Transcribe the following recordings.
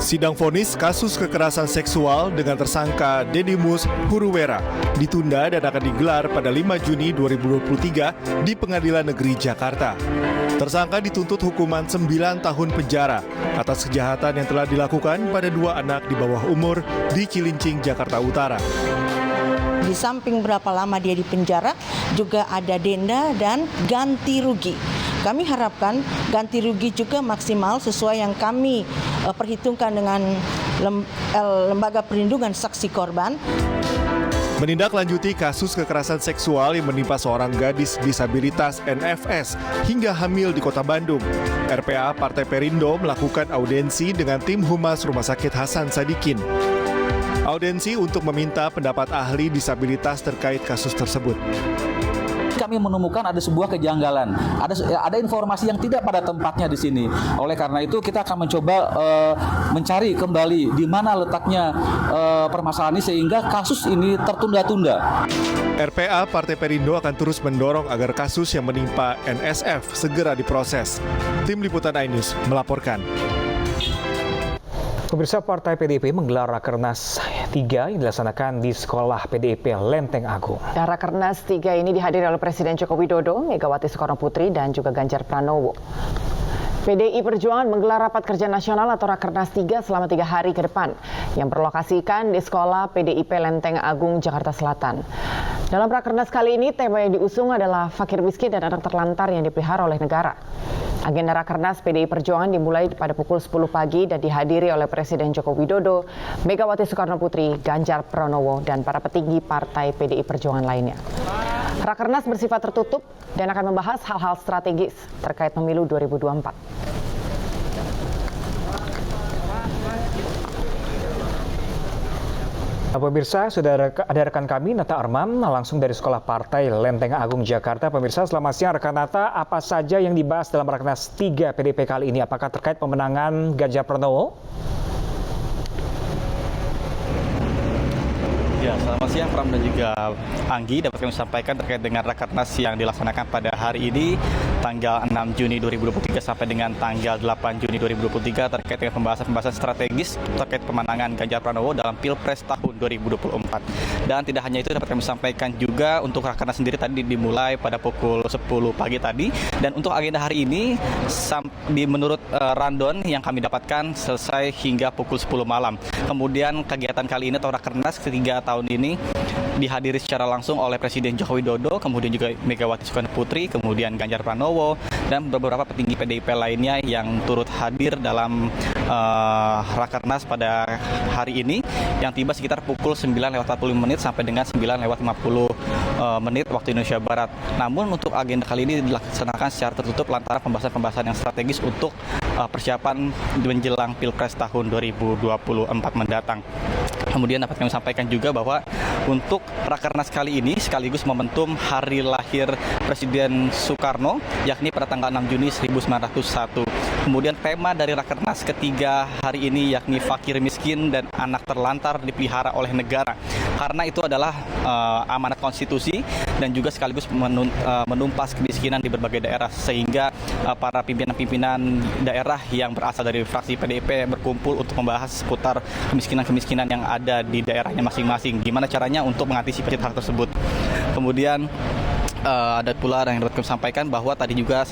Sidang vonis kasus kekerasan seksual dengan tersangka Dedimus Huruwera ditunda dan akan digelar pada 5 Juni 2023 di Pengadilan Negeri Jakarta. Tersangka dituntut hukuman 9 tahun penjara atas kejahatan yang telah dilakukan pada 2 anak di bawah umur di Cilincing, Jakarta Utara. Di samping berapa lama dia di penjara, juga ada denda dan ganti rugi. Kami harapkan ganti rugi juga maksimal sesuai yang kami perhitungkan dengan Lembaga Perlindungan Saksi Korban. Menindaklanjuti kasus kekerasan seksual yang menimpa seorang gadis disabilitas NFS hingga hamil di Kota Bandung, RPA Partai Perindo melakukan audensi dengan tim Humas Rumah Sakit Hasan Sadikin. Audensi untuk meminta pendapat ahli disabilitas terkait kasus tersebut. Kami menemukan ada sebuah kejanggalan, ada informasi yang tidak pada tempatnya di sini. Oleh karena itu kita akan mencoba mencari kembali di mana letaknya permasalahan ini sehingga kasus ini tertunda-tunda. RPA Partai Perindo akan terus mendorong agar kasus yang menimpa NSF segera diproses. Tim Liputan iNews melaporkan. Pemirsa, Partai PDIP menggelar Rakernas 3 yang dilaksanakan di Sekolah PDIP Lenteng Agung. Rakernas 3 ini dihadiri oleh Presiden Joko Widodo, Megawati Soekarnoputri, dan juga Ganjar Pranowo. PDI Perjuangan menggelar rapat kerja nasional atau Rakernas 3 selama 3 hari ke depan yang berlokasikan di Sekolah PDIP Lenteng Agung, Jakarta Selatan. Dalam Rakernas kali ini, tema yang diusung adalah fakir miskin dan anak terlantar yang dipelihara oleh negara. Agenda Rakernas PDI Perjuangan dimulai pada pukul 10 pagi dan dihadiri oleh Presiden Joko Widodo, Megawati Soekarnoputri, Ganjar Pranowo, dan para petinggi Partai PDI Perjuangan lainnya. Rakernas bersifat tertutup dan akan membahas hal-hal strategis terkait pemilu 2024. Pemirsa, sudah ada rekan kami Nata Arman langsung dari Sekolah Partai Lenteng Agung Jakarta. Pemirsa, selamat siang rekan Nata. Apa saja yang dibahas dalam Rakernas 3 PDIP kali ini? Apakah terkait pemenangan Ganjar Pranowo? Ya, selamat siang Pram dan juga Anggi. Dapat kami sampaikan terkait dengan Rakernas yang dilaksanakan pada hari ini tanggal 6 Juni 2023 sampai dengan tanggal 8 Juni 2023 terkait dengan pembahasan strategis terkait pemenangan Ganjar Pranowo dalam Pilpres tahun 2024. Dan tidak hanya itu, dapat kami sampaikan juga untuk Rakernas sendiri tadi dimulai pada pukul 10 pagi tadi, dan untuk agenda hari ini menurut rundown yang kami dapatkan selesai hingga pukul 10 malam. Kemudian kegiatan kali ini atau Rakernas ketiga tahun ini dihadiri secara langsung oleh Presiden Joko Widodo, kemudian juga Megawati Soekarnoputri, kemudian Ganjar Pranowo, dan beberapa petinggi PDIP lainnya yang turut hadir dalam Rakernas pada hari ini yang tiba sekitar pukul 9:45 sampai dengan 9:50 waktu Indonesia Barat. Namun untuk agenda kali ini dilaksanakan secara tertutup lantaran pembahasan-pembahasan yang strategis untuk persiapan menjelang Pilpres tahun 2024 mendatang. Kemudian dapat kami sampaikan juga bahwa untuk Rakernas kali ini sekaligus momentum hari lahir Presiden Soekarno, yakni pada tanggal 6 Juni 1901. Kemudian tema dari Rakernas ketiga hari ini yakni fakir miskin dan anak terlantar dipelihara oleh negara. Karena itu adalah amanat konstitusi dan juga sekaligus menumpas kemiskinan di berbagai daerah, sehingga para pimpinan-pimpinan daerah yang berasal dari fraksi PDIP berkumpul untuk membahas seputar kemiskinan-kemiskinan yang ada di daerahnya masing-masing. Gimana caranya untuk mengantisipasi hal tersebut. Kemudian ada pula yang dapat kami sampaikan bahwa tadi juga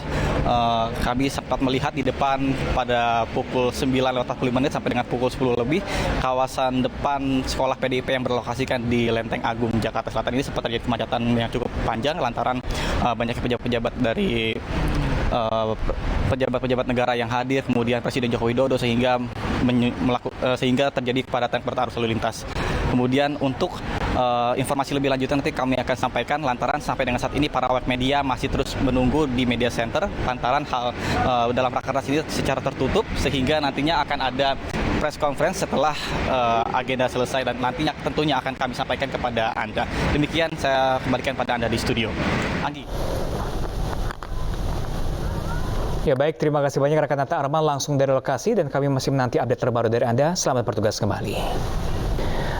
kami sempat melihat di depan pada pukul 9:45 sampai dengan pukul 10 lebih kawasan depan sekolah PDIP yang berlokasikan di Lenteng Agung, Jakarta Selatan ini sempat terjadi kemacetan yang cukup panjang lantaran banyaknya pejabat-pejabat dari pejabat-pejabat negara yang hadir, kemudian Presiden Joko Widodo sehingga terjadi kepadatan arus lalu lintas. Kemudian untuk informasi lebih lanjut nanti kami akan sampaikan lantaran sampai dengan saat ini para awak media masih terus menunggu di media center lantaran dalam Rakernas ini secara tertutup, sehingga nantinya akan ada press conference setelah agenda selesai dan nantinya tentunya akan kami sampaikan kepada Anda. Demikian saya kembalikan pada Anda di studio. Anggi. Ya baik, terima kasih banyak rekan Nata Arman langsung dari lokasi dan kami masih menanti update terbaru dari Anda. Selamat bertugas kembali.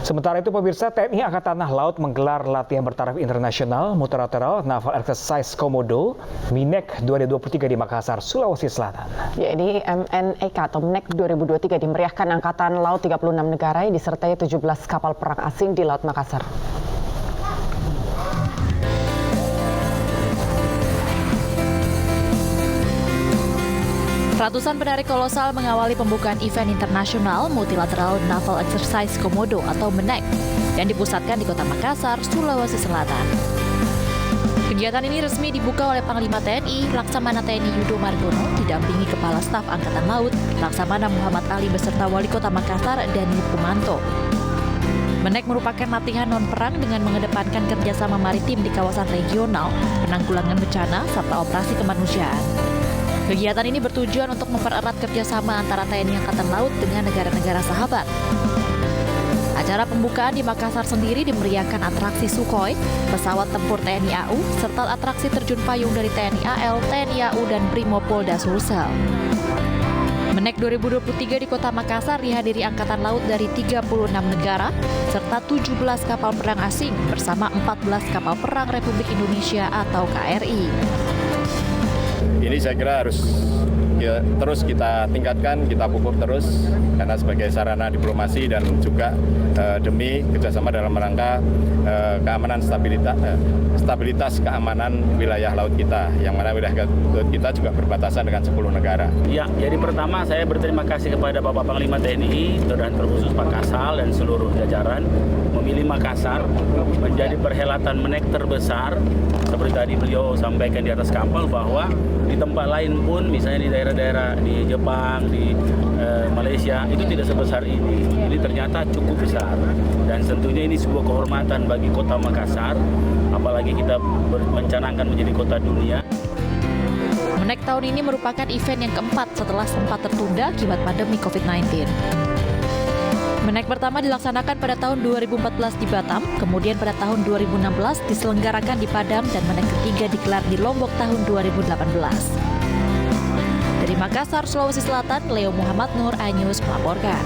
Sementara itu pemirsa, TNI Angkatan Laut menggelar latihan bertaraf internasional Multilateral Naval Exercise Komodo MINEK 2023 di Makassar, Sulawesi Selatan. Ya, ini MNEK atau MINEK 2023 dimeriahkan Angkatan Laut 36 negara yang disertai 17 kapal perang asing di Laut Makassar. Ratusan penari kolosal mengawali pembukaan event internasional Multilateral Naval Exercise Komodo atau MINEK yang dipusatkan di Kota Makassar, Sulawesi Selatan. Kegiatan ini resmi dibuka oleh Panglima TNI Laksamana TNI Yudo Margono didampingi Kepala Staf Angkatan Laut Laksamana Muhammad Ali beserta Wali Kota Makassar Dani Pumanto. MINEK merupakan latihan non-perang dengan mengedepankan kerjasama maritim di kawasan regional, penanggulangan bencana, serta operasi kemanusiaan. Kegiatan ini bertujuan untuk mempererat kerjasama antara TNI Angkatan Laut dengan negara-negara sahabat. Acara pembukaan di Makassar sendiri dimeriahkan atraksi Sukhoi, pesawat tempur TNI AU, serta atraksi terjun payung dari TNI AL, TNI AU, dan Brimopolda Sulsel. MINEK 2023 di Kota Makassar dihadiri Angkatan Laut dari 36 negara, serta 17 kapal perang asing bersama 14 kapal perang Republik Indonesia atau KRI. Ini saya kira harus terus kita tingkatkan, kita pupuk terus karena sebagai sarana diplomasi dan juga demi kerjasama dalam rangka keamanan stabilitas keamanan wilayah laut kita, yang mana wilayah laut kita juga berbatasan dengan 10 negara. Ya, jadi pertama saya berterima kasih kepada Bapak Panglima TNI dan terkhusus Pak Kasal dan seluruh jajaran memilih Makassar menjadi perhelatan MINEK terbesar. Seperti tadi beliau sampaikan di atas kapal bahwa di tempat lain pun, misalnya di daerah-daerah di Jepang, di Malaysia, itu tidak sebesar ini. Ini ternyata cukup besar. Dan tentunya ini sebuah kehormatan bagi Kota Makassar, apalagi kita mencanangkan menjadi kota dunia. MINEK tahun ini merupakan event yang keempat setelah sempat tertunda akibat pandemi COVID-19. MINEK pertama dilaksanakan pada tahun 2014 di Batam, kemudian pada tahun 2016 diselenggarakan di Padang, dan MINEK ketiga digelar di Lombok tahun 2018. Dari Makassar, Sulawesi Selatan, Leo Muhammad Nur, iNews melaporkan.